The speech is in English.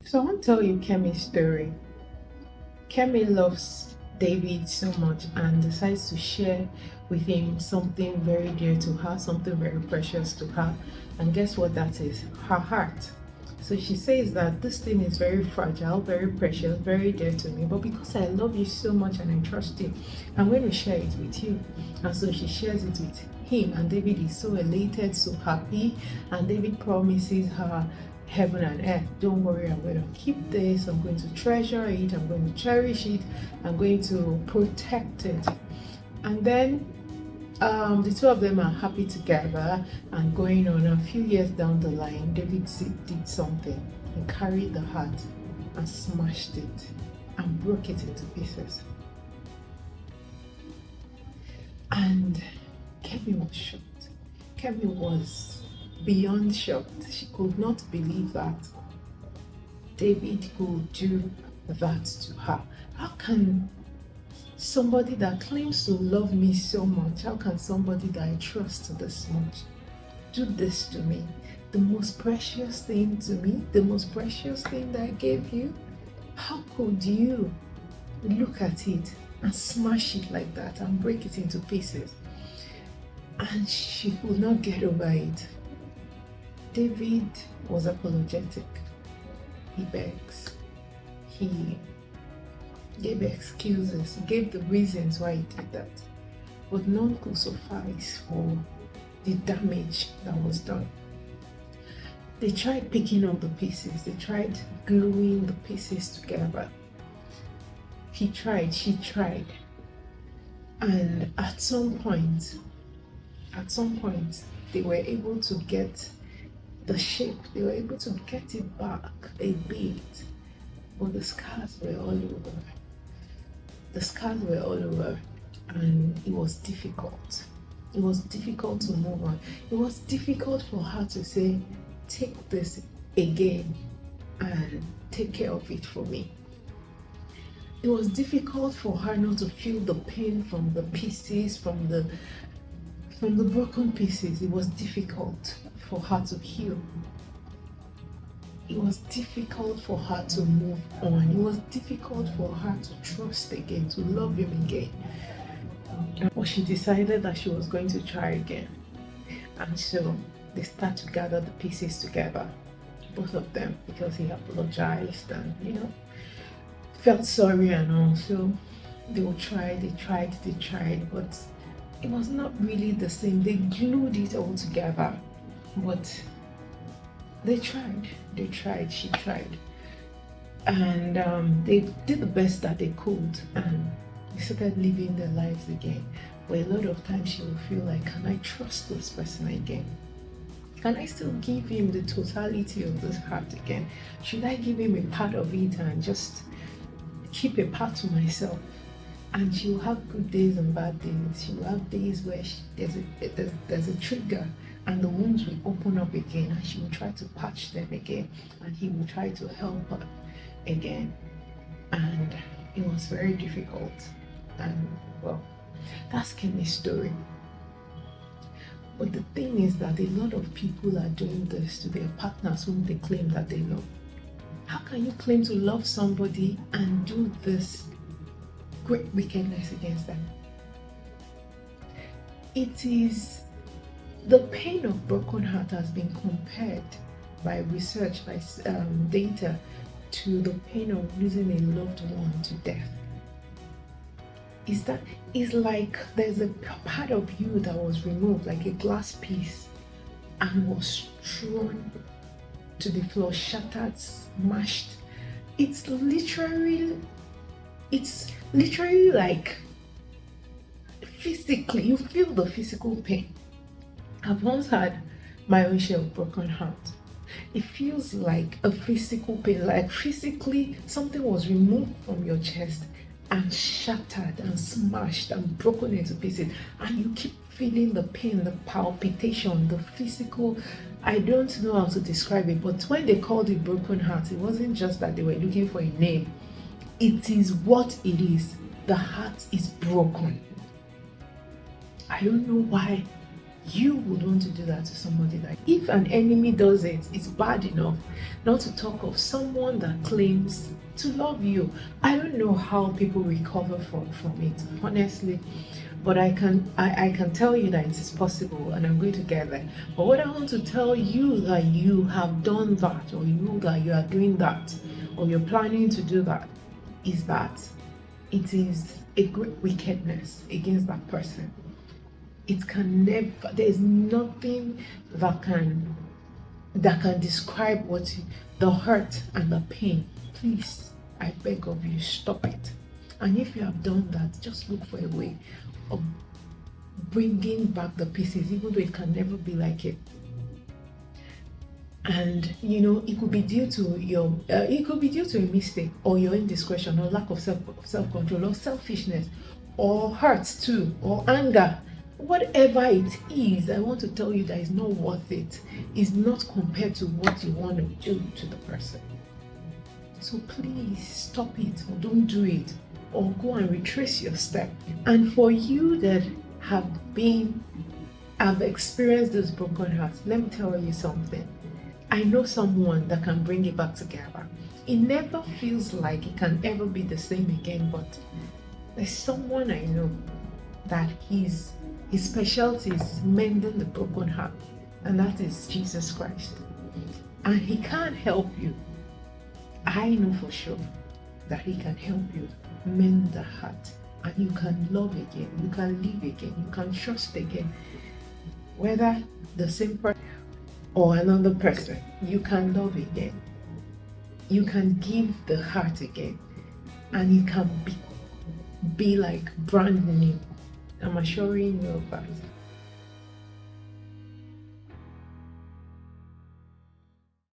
So I want to tell you Kemmy's story. Kemmy loves David so much and decides to share with him something very dear to her, something very precious to her. And guess what that is? Her heart. So she says that this thing is very fragile, very precious, very dear to me. But because I love you so much and I trust you, I'm going to share it with you. And so she shares it with him. And David is so elated, so happy. And David promises her heaven and earth. Don't worry, I'm going to keep this, I'm going to treasure it, I'm going to cherish it, I'm going to protect it. And then the two of them are happy together and going on. A few years down the line, David did something. He carried the heart and smashed it and broke it into pieces. And Kevin was shocked. Kevin was beyond shocked. She could not believe that David could do that to her. How can somebody that claims to love me so much, how can somebody that I trust this much do this to me? The most precious thing to me, the most precious thing that I gave you, how could you look at it and smash it like that and break it into pieces? And she could not get over it. David was apologetic. He begs. He gave excuses, gave the reasons why he did that. But none could suffice for the damage that was done. They tried picking up the pieces, they tried gluing the pieces together. He tried, she tried. And at some point, they were able to get the shape, they were able to get it back a bit, but the scars were all over. The scars were all over, and it was difficult. It was difficult to move on. It was difficult for her to say, take this again and take care of it for me. It was difficult for her not to feel the pain from the pieces, from the broken pieces. It was difficult for her to heal. It was difficult for her to move on. It was difficult for her to trust again, to love him again. But she decided that she was going to try again. And so they start to gather the pieces together, both of them, because he apologized and, felt sorry and all. So they will try, they tried, but it was not really the same. They glued it all together, but they tried, she tried. And they did the best that they could, and they started living their lives again. But a lot of times she will feel like, can I trust this person again? Can I still give him the totality of this heart again? Should I give him a part of it and just keep a part to myself? And she will have good days and bad days. She will have days where there's a trigger and the wounds will open up again, and she will try to patch them again, and he will try to help her again. And it was very difficult. And well, that's Kemmy's story. But the thing is that a lot of people are doing this to their partners whom they claim that they love. How can you claim to love somebody and do this great wickedness against them? It is the pain of broken heart has been compared by research, by data, to the pain of losing a loved one to death. Is like there's a part of you that was removed, like a glass piece, and was thrown to the floor, shattered, smashed. It's literally like physically, you feel the physical pain. I've once had my own share of broken heart. It feels like a physical pain, like physically something was removed from your chest and shattered and smashed and broken into pieces, and you keep feeling the pain, the palpitation, the physical. I don't know how to describe it, but when they called it broken heart, it wasn't just that they were looking for a name. It is what it is. The heart is broken. I don't know why You would want to do that to somebody. Like, if an enemy does it, it's bad enough, not to talk of someone that claims to love you. I don't know how people recover from it, honestly, but I can tell you that it is possible, and I'm going to get there. But what I want to tell you, that you have done that, or you that you are doing that, or you're planning to do that, is that it is a great wickedness against that person. It can never, there's nothing that can describe the hurt and the pain. Please, I beg of you, stop it. And if you have done that, just look for a way of bringing back the pieces, even though it can never be like it. And it could be due to a mistake, or your indiscretion, or lack of self-control, or selfishness, or hurt too, or anger. Whatever it is, I want to tell you that it's not worth it. It's not compared to what you want to do to the person. So please stop it, or don't do it, or go and retrace your step. And for you that have experienced those broken hearts, let me tell you something. I know someone that can bring it back together. It never feels like it can ever be the same again, but there's someone I know that his specialty is mending the broken heart, and that is Jesus Christ. And he can't help you. I know for sure that he can help you mend the heart, and you can love again, you can live again, you can trust again. Whether the same person or another person, you can love again. You can give the heart again, and it can be like brand new. I'm assuring you of that.